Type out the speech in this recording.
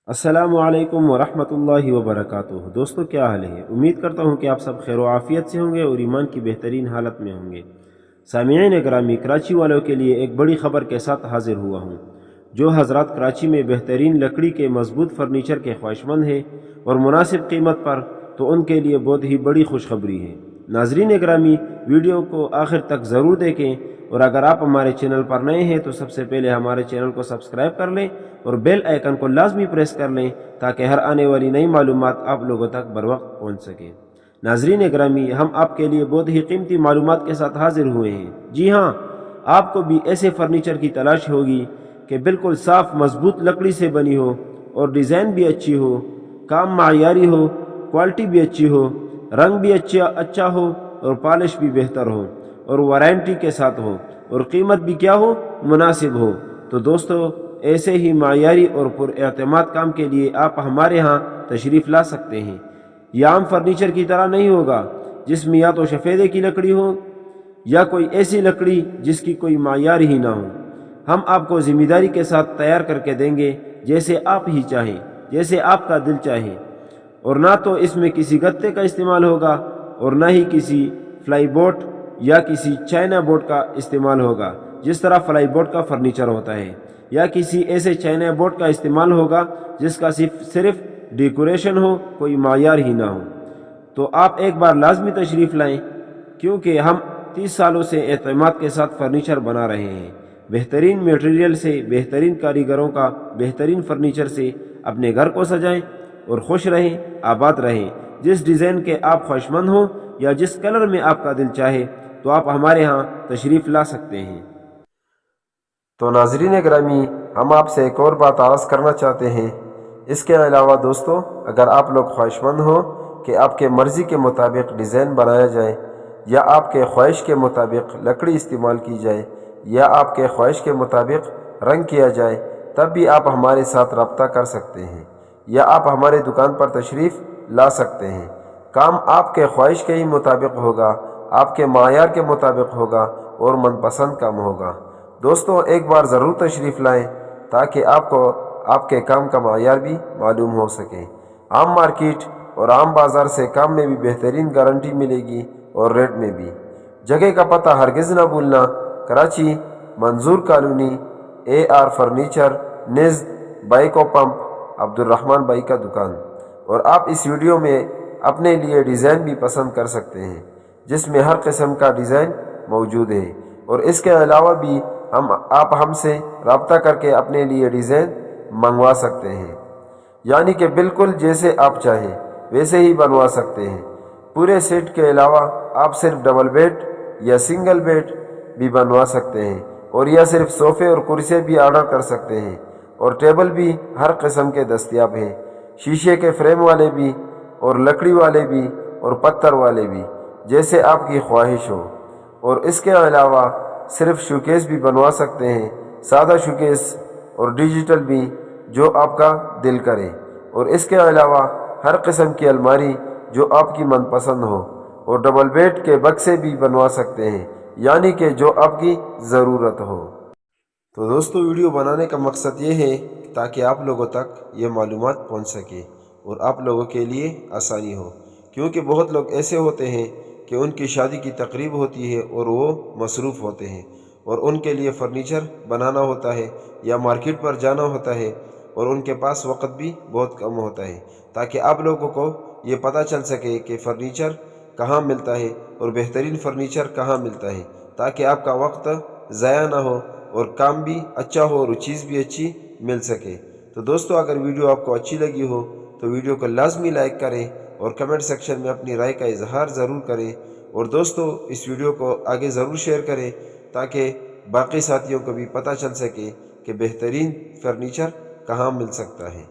السلام علیکم ورحمۃ اللہ وبرکاتہ۔ دوستو کیا حال ہے؟ امید کرتا ہوں کہ آپ سب خیر و عافیت سے ہوں گے اور ایمان کی بہترین حالت میں ہوں گے۔ سامعین گرامی، کراچی والوں کے لیے ایک بڑی خبر کے ساتھ حاضر ہوا ہوں۔ جو حضرات کراچی میں بہترین لکڑی کے مضبوط فرنیچر کے خواہشمند ہیں اور مناسب قیمت پر، تو ان کے لیے بہت ہی بڑی خوشخبری ہے۔ ناظرین گرامی، ویڈیو کو آخر تک ضرور دیکھیں، اور اگر آپ ہمارے چینل پر نئے ہیں تو سب سے پہلے ہمارے چینل کو سبسکرائب کر لیں اور بیل آئیکن کو لازمی پریس کر لیں تاکہ ہر آنے والی نئی معلومات آپ لوگوں تک بروقت پہنچ سکیں۔ ناظرین گرامی، ہم آپ کے لیے بہت ہی قیمتی معلومات کے ساتھ حاضر ہوئے ہیں۔ جی ہاں، آپ کو بھی ایسے فرنیچر کی تلاش ہوگی کہ بالکل صاف مضبوط لکڑی سے بنی ہو اور ڈیزائن بھی اچھی ہو، کام معیاری ہو، کوالٹی بھی اچھی ہو، رنگ بھی اچھا ہو اور پالش بھی بہتر ہو اور وارنٹی کے ساتھ ہو، اور قیمت بھی کیا ہو؟ مناسب ہو۔ تو دوستو، ایسے ہی معیاری اور پر اعتماد کام کے لیے آپ ہمارے ہاں تشریف لا سکتے ہیں۔ یہ عام فرنیچر کی طرح نہیں ہوگا جس میں یا تو سفیدے کی لکڑی ہو یا کوئی ایسی لکڑی جس کی کوئی معیار ہی نہ ہو۔ ہم آپ کو ذمہ داری کے ساتھ تیار کر کے دیں گے، جیسے آپ ہی چاہیں، جیسے آپ کا دل چاہے، اور نہ تو اس میں کسی گتے کا استعمال ہوگا اور نہ ہی کسی فلائی بورڈ یا کسی چائنا بورڈ کا استعمال ہوگا جس طرح فلائی بورڈ کا فرنیچر ہوتا ہے، یا کسی ایسے چائنا بورڈ کا استعمال ہوگا جس کا صرف ڈیکوریشن ہو، کوئی معیار ہی نہ ہو۔ تو آپ ایک بار لازمی تشریف لائیں، کیونکہ ہم 30 سالوں سے اعتماد کے ساتھ فرنیچر بنا رہے ہیں۔ بہترین میٹیریل سے، بہترین کاریگروں کا بہترین فرنیچر سے اپنے گھر کو سجائیں اور خوش رہیں، آباد رہیں۔ جس ڈیزائن کے آپ خواہشمند ہوں یا جس کلر میں آپ کا دل چاہے، تو آپ ہمارے ہاں تشریف لا سکتے ہیں۔ تو ناظرین گرامی، ہم آپ سے ایک اور بات عرض کرنا چاہتے ہیں۔ اس کے علاوہ دوستو، اگر آپ لوگ خواہشمند ہو کہ آپ کے مرضی کے مطابق ڈیزائن بنایا جائے، یا آپ کے خواہش کے مطابق لکڑی استعمال کی جائے، یا آپ کے خواہش کے مطابق رنگ کیا جائے، تب بھی آپ ہمارے ساتھ رابطہ کر سکتے ہیں، یا آپ ہمارے دکان پر تشریف لا سکتے ہیں۔ کام آپ کے خواہش کے ہی مطابق ہوگا، آپ کے معیار کے مطابق ہوگا اور من پسند کام ہوگا۔ دوستو، ایک بار ضرور تشریف لائیں تاکہ آپ کو آپ کے کام کا معیار بھی معلوم ہو سکے۔ عام مارکیٹ اور عام بازار سے کام میں بھی بہترین گارنٹی ملے گی اور ریٹ میں بھی۔ جگہ کا پتہ ہرگز نہ بھولنا، Karachi Manzoor colony, AR furniture, نزد بائیکو پمپ، عبدالرحمن بھائی کا دکان۔ اور آپ اس ویڈیو میں اپنے لیے ڈیزائن بھی پسند کر سکتے ہیں، جس میں ہر قسم کا ڈیزائن موجود ہے، اور اس کے علاوہ بھی آپ ہم سے رابطہ کر کے اپنے لیے ڈیزائن منگوا سکتے ہیں، یعنی کہ بالکل جیسے آپ چاہیں ویسے ہی بنوا سکتے ہیں۔ پورے سیٹ کے علاوہ آپ صرف ڈبل بیڈ یا سنگل بیڈ بھی بنوا سکتے ہیں، اور یا صرف صوفے اور کرسیاں بھی آرڈر کر سکتے ہیں، اور ٹیبل بھی ہر قسم کے دستیاب ہیں، شیشے کے فریم والے بھی اور لکڑی والے بھی اور پتھر والے بھی، جیسے آپ کی خواہش ہو۔ اور اس کے علاوہ صرف شوکیس بھی بنوا سکتے ہیں، سادہ شوکیس اور ڈیجیٹل بھی، جو آپ کا دل کرے۔ اور اس کے علاوہ ہر قسم کی الماری جو آپ کی من پسند ہو، اور ڈبل بیڈ کے بکسے بھی بنوا سکتے ہیں، یعنی کہ جو آپ کی ضرورت ہو۔ تو دوستو، ویڈیو بنانے کا مقصد یہ ہے تاکہ آپ لوگوں تک یہ معلومات پہنچ سکے اور آپ لوگوں کے لیے آسانی ہو، کیونکہ بہت لوگ ایسے ہوتے ہیں کہ ان کی شادی کی تقریب ہوتی ہے اور وہ مصروف ہوتے ہیں، اور ان کے لیے فرنیچر بنانا ہوتا ہے یا مارکیٹ پر جانا ہوتا ہے، اور ان کے پاس وقت بھی بہت کم ہوتا ہے، تاکہ آپ لوگوں کو یہ پتہ چل سکے کہ فرنیچر کہاں ملتا ہے اور بہترین فرنیچر کہاں ملتا ہے، تاکہ آپ کا وقت ضائع نہ ہو اور کام بھی اچھا ہو اور چیز بھی اچھی مل سکے۔ تو دوستو، اگر ویڈیو آپ کو اچھی لگی ہو تو ویڈیو کو لازمی لائک کریں اور کمنٹ سیکشن میں اپنی رائے کا اظہار ضرور کریں، اور دوستو اس ویڈیو کو آگے ضرور شیئر کریں تاکہ باقی ساتھیوں کو بھی پتہ چل سکے کہ بہترین فرنیچر کہاں مل سکتا ہے۔